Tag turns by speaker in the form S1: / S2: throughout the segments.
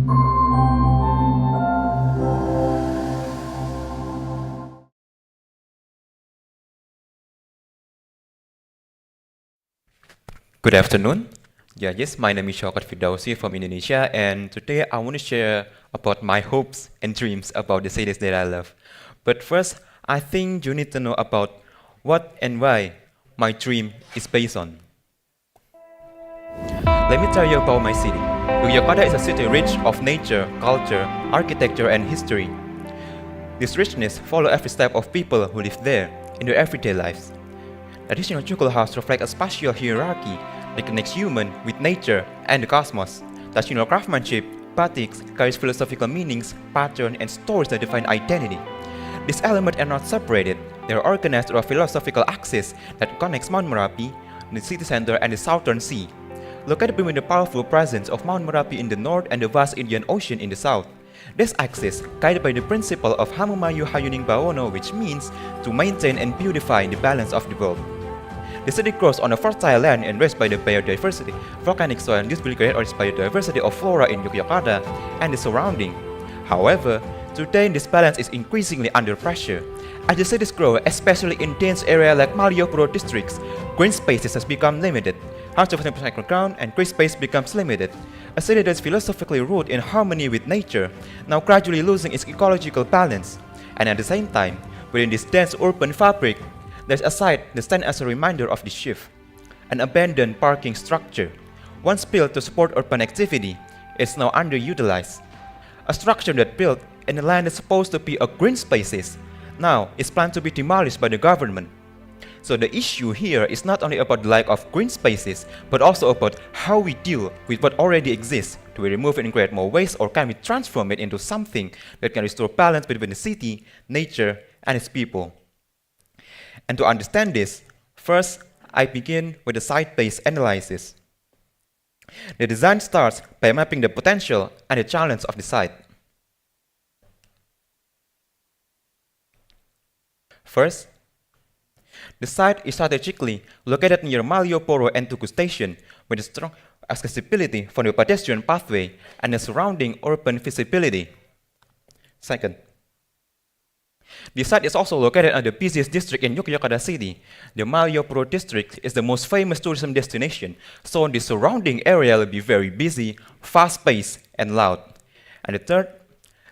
S1: Good afternoon. Yes, my name is Syaukat Firdausi from Indonesia, and today I want to share about my hopes and dreams about the cities that I love. But first, I think you need to know about what and why my dream is based on. Let me tell you about my city. Yogyakarta is a city rich of nature, culture, architecture, and history. This richness follows every step of people who live there in their everyday lives. The traditional Chukul house reflects a spatial hierarchy that connects human with nature and the cosmos. Traditional craftsmanship, batiks, carries philosophical meanings, patterns, and stories that define identity. These elements are not separated. They are organized through a philosophical axis that connects Mount Merapi, the city center, and the southern sea. Located between the powerful presence of Mount Merapi in the north and the vast Indian Ocean in the south. This axis, guided by the principle of Hamumayu Hayuning Bawono, which means to maintain and beautify the balance of the world. The city grows on a fertile land enriched by the biodiversity. Volcanic soil used will create this biodiversity of flora in Yogyakarta and the surrounding. However, today this balance is increasingly under pressure. As the cities grow, especially in dense areas like Malioboro districts, green spaces has become limited. House of ground and green space becomes limited. A city that is philosophically rooted in harmony with nature, now gradually losing its ecological balance. And at the same time, within this dense urban fabric, there's a site that stands as a reminder of this shift. An abandoned parking structure, once built to support urban activity, is now underutilized. A structure that built in a land that's supposed to be a green spaces, now is planned to be demolished by the government. So the issue here is not only about the lack of green spaces, but also about how we deal with what already exists. Do we remove it and create more waste, or can we transform it into something that can restore balance between the city, nature, and its people? And to understand this, first, I begin with a site-based analysis. The design starts by mapping the potential and the challenge of the site. First, the site is strategically located near Malioboro and Tugu Station with a strong accessibility for the pedestrian pathway and the surrounding urban visibility. Second, the site is also located at the busiest district in Yogyakarta city. The Malioboro district is the most famous tourism destination, so the surrounding area will be very busy, fast-paced, and loud. And the third,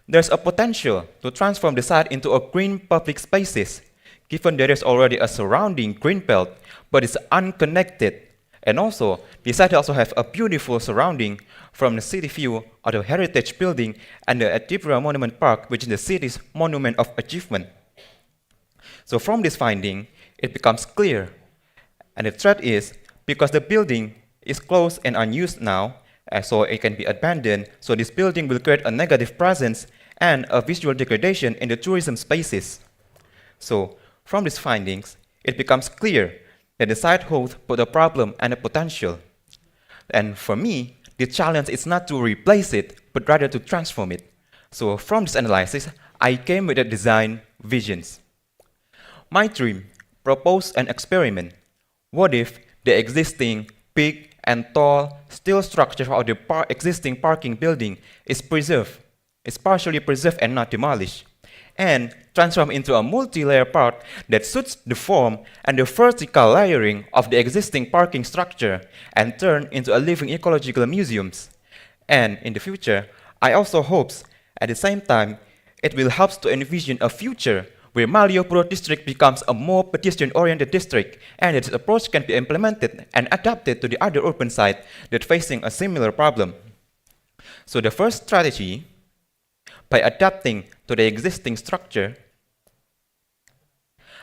S1: there's a potential to transform the site into a green public spaces, given there is already a surrounding green belt, but it's unconnected. And also, the site also has a beautiful surrounding from the city view of the heritage building and the Adibra Monument Park, which is the city's monument of achievement. So from this finding, it becomes clear. And the threat is, because the building is closed and unused now, so it can be abandoned, so this building will create a negative presence and a visual degradation in the tourism spaces. So, from these findings, it becomes clear that the site holds both a problem and a potential. And for me, the challenge is not to replace it, but rather to transform it. So from this analysis, I came with the design visions. My dream proposed an experiment. What if the existing big and tall steel structure of the existing parking building is preserved, is partially preserved and not demolished, and transform into a multi-layer park that suits the form and the vertical layering of the existing parking structure and turn into a living ecological museums. And in the future, I also hope at the same time it will help to envision a future where Malioboro district becomes a more pedestrian-oriented district, and its approach can be implemented and adapted to the other urban sites that facing a similar problem. So the first strategy, by adapting to the existing structure,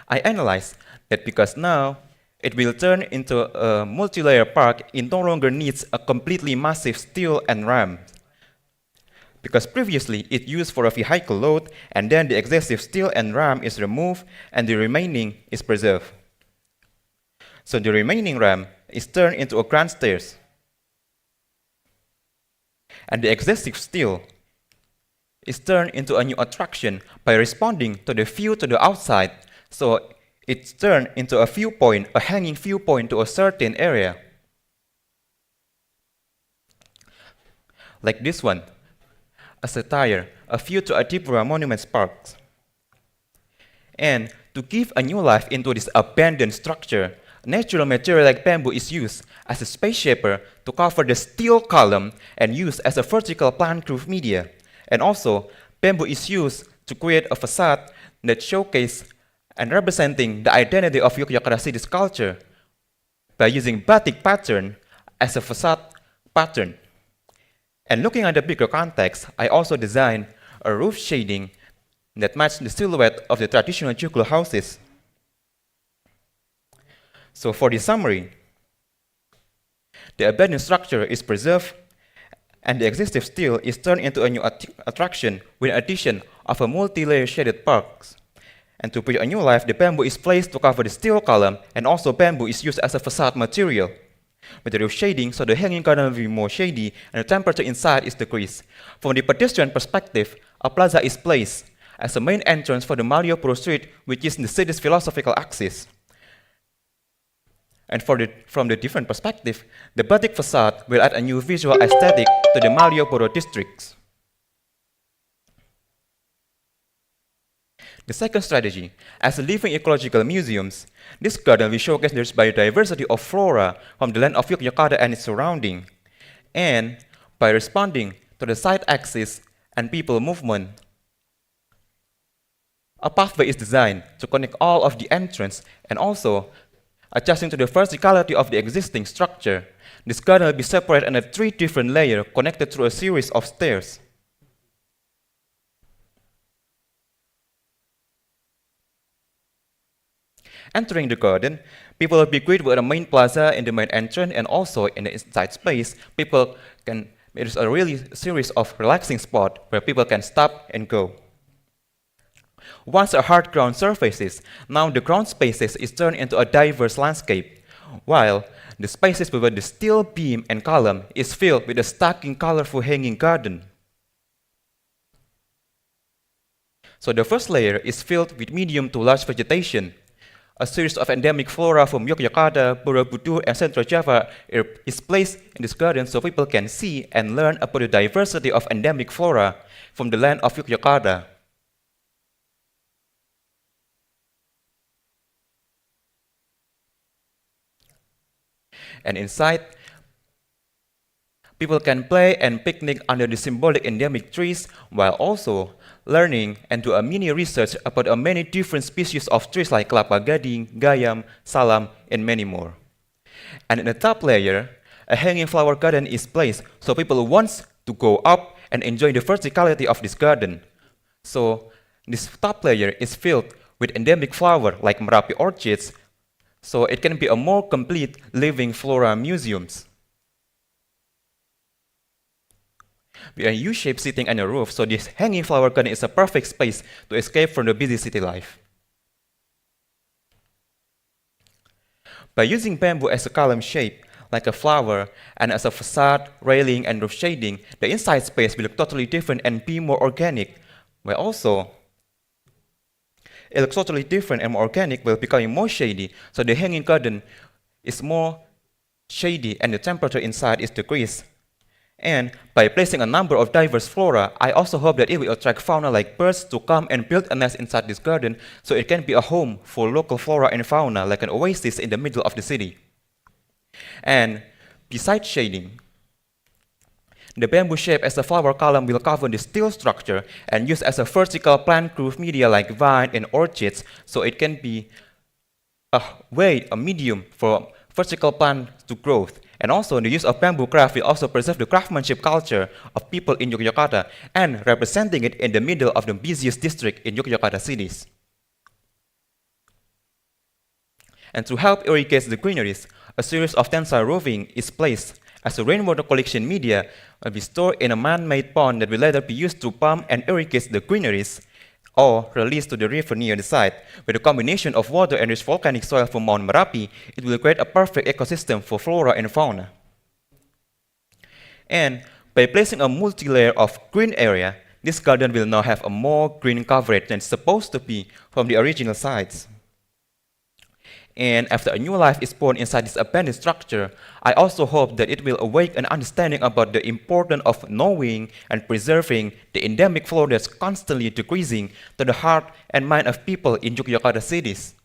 S1: I analyzed that because now it will turn into a multi-layer park, it no longer needs a completely massive steel and ram. Because previously it used for a vehicle load, and then the excessive steel and ram is removed and the remaining is preserved. So the remaining ram is turned into a grand stairs. And the excessive steel is turned into a new attraction by responding to the view to the outside, so it's turned into a viewpoint, a hanging viewpoint to a certain area. Like this one. a satire, a view to Adipura Monument Parks. And to give a new life into this abandoned structure, natural material like bamboo is used as a space shaper to cover the steel column and used as a vertical plant-proof media. And also, bamboo is used to create a facade that showcases and representing the identity of Yogyakarta city's culture by using batik pattern as a facade pattern. And looking at the bigger context, I also designed a roof shading that matched the silhouette of the traditional Joglo houses. So for the summary, the abandoned structure is preserved and the existing steel is turned into a new attraction with the addition of a multi-layer shaded parks. And to breathe a new life, the bamboo is placed to cover the steel column, and also bamboo is used as a facade material. With the roof shading, so the hanging garden will be more shady and the temperature inside is decreased. From the pedestrian perspective, a plaza is placed as a main entrance for the Malioboro street, which is the city's philosophical axis. And from the different perspective, the batik facade will add a new visual aesthetic to the Malioboro districts. The second strategy, as living ecological museums, this garden will showcase the biodiversity of flora from the land of Yogyakarta and its surrounding. And by responding to the site axis and people movement, a pathway is designed to connect all of the entrance and also adjusting to the verticality of the existing structure. This garden will be separated into 3 different layers connected through a series of stairs. Entering the garden, people will be greeted with a main plaza in the main entrance, and also in the inside space, there's a really series of relaxing spots where people can stop and go. Once a hard ground surfaces, now the ground spaces is turned into a diverse landscape, while the spaces within the steel beam and column is filled with a stacking colorful hanging garden. So the first layer is filled with medium to large vegetation. A series of endemic flora from Yogyakarta, Borobudur, and Central Java is placed in this garden so people can see and learn about the diversity of endemic flora from the land of Yogyakarta. And inside, people can play and picnic under the symbolic endemic trees while also learning and do a mini research about many different species of trees like kelapa gading, gayam, salam, and many more. And in the top layer, a hanging flower garden is placed so people want to go up and enjoy the verticality of this garden. So this top layer is filled with endemic flower like Merapi orchids, so it can be a more complete living flora museums. We are U-shaped sitting on a roof, so this hanging flower garden is a perfect space to escape from the busy city life. By using bamboo as a column shape, like a flower, and as a facade, railing, and roof shading, the inside space will look totally different and be more organic, while also it looks totally different and more organic while becoming more shady, so the hanging garden is more shady and the temperature inside is decreased. And by placing a number of diverse flora, I also hope that it will attract fauna like birds to come and build a nest inside this garden, so it can be a home for local flora and fauna like an oasis in the middle of the city. And besides shading, the bamboo shape as a flower column will cover the steel structure and use as a vertical plant-proof media like vine and orchids, so it can be a medium for vertical plant to growth. And also, the use of bamboo craft will also preserve the craftsmanship culture of people in Yogyakarta and representing it in the middle of the busiest district in Yogyakarta cities. And to help irrigate the greeneries, a series of tensile roofing is placed as a rainwater collection media will be stored in a man-made pond that will later be used to pump and irrigate the greeneries or released to the river near the site. With a combination of water and rich volcanic soil from Mount Merapi, it will create a perfect ecosystem for flora and fauna. And by placing a multi-layer of green area, this garden will now have a more green coverage than it's supposed to be from the original sites. And after a new life is born inside this abandoned structure, I also hope that it will awake an understanding about the importance of knowing and preserving the endemic flora that's constantly decreasing to the heart and mind of people in Yogyakarta cities.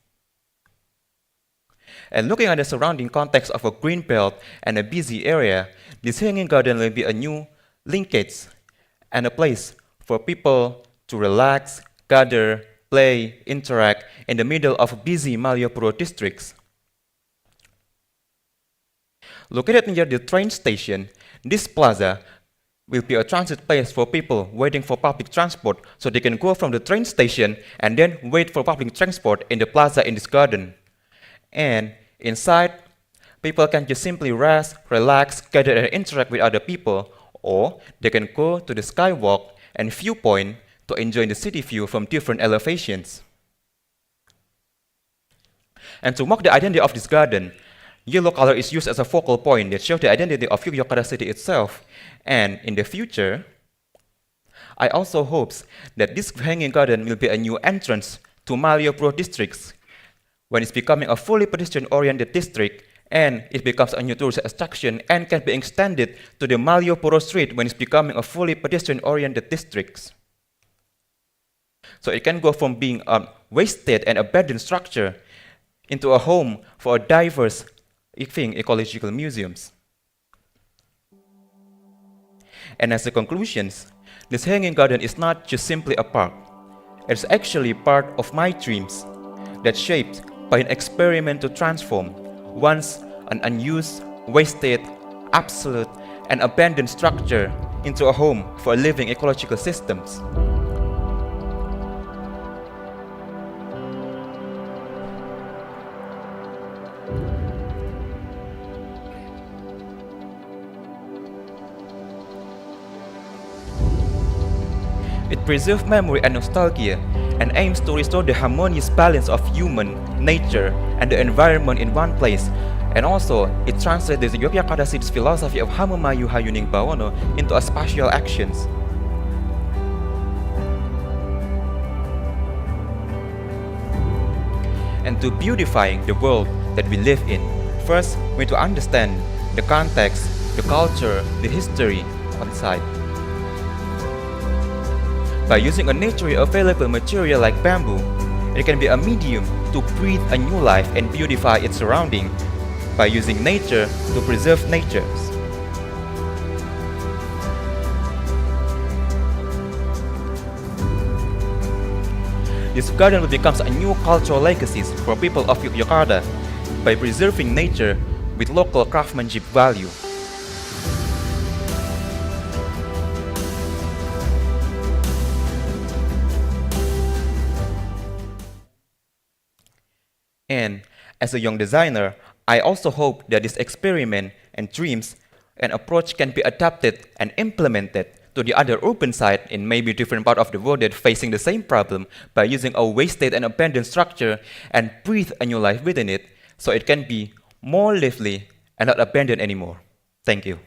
S1: And looking at the surrounding context of a green belt and a busy area, this hanging garden will be a new linkage and a place for people to relax, gather, play, interact in the middle of busy Malioboro districts. Located near the train station, this plaza will be a transit place for people waiting for public transport, so they can go from the train station and then wait for public transport in the plaza in this garden. And inside, people can just simply rest, relax, gather and interact with other people, or they can go to the skywalk and viewpoint to enjoy the city view from different elevations. And to mark the identity of this garden, yellow color is used as a focal point that shows the identity of Yogyakarta city itself. And in the future, I also hope that this hanging garden will be a new entrance to Malioboro districts when it's becoming a fully pedestrian-oriented district, and it becomes a new tourist attraction and can be extended to the Malioboro street when it's becoming a fully pedestrian-oriented district. So it can go from being a wasted and abandoned structure into a home for diverse ecological museums. And as a conclusion, this hanging garden is not just simply a park. It's actually part of my dreams that's shaped by an experiment to transform once an unused, wasted, absolute, and abandoned structure into a home for living ecological systems. It preserves memory and nostalgia and aims to restore the harmonious balance of human, nature, and the environment in one place. And also, it translates the Yogyakarta city's philosophy of Hamamayu Hayuning Bawono into a spatial actions. And to beautify the world that we live in, first we need to understand the context, the culture, the history on site. By using a naturally available material like bamboo, it can be a medium to breathe a new life and beautify its surrounding by using nature to preserve nature. This garden will become a new cultural legacy for people of Yogyakarta by preserving nature with local craftsmanship value. And as a young designer, I also hope that this experiment and dreams and approach can be adapted and implemented to the other urban site in maybe different part of the world that facing the same problem by using a wasted and abandoned structure and breathe a new life within it so it can be more lively and not abandoned anymore. Thank you.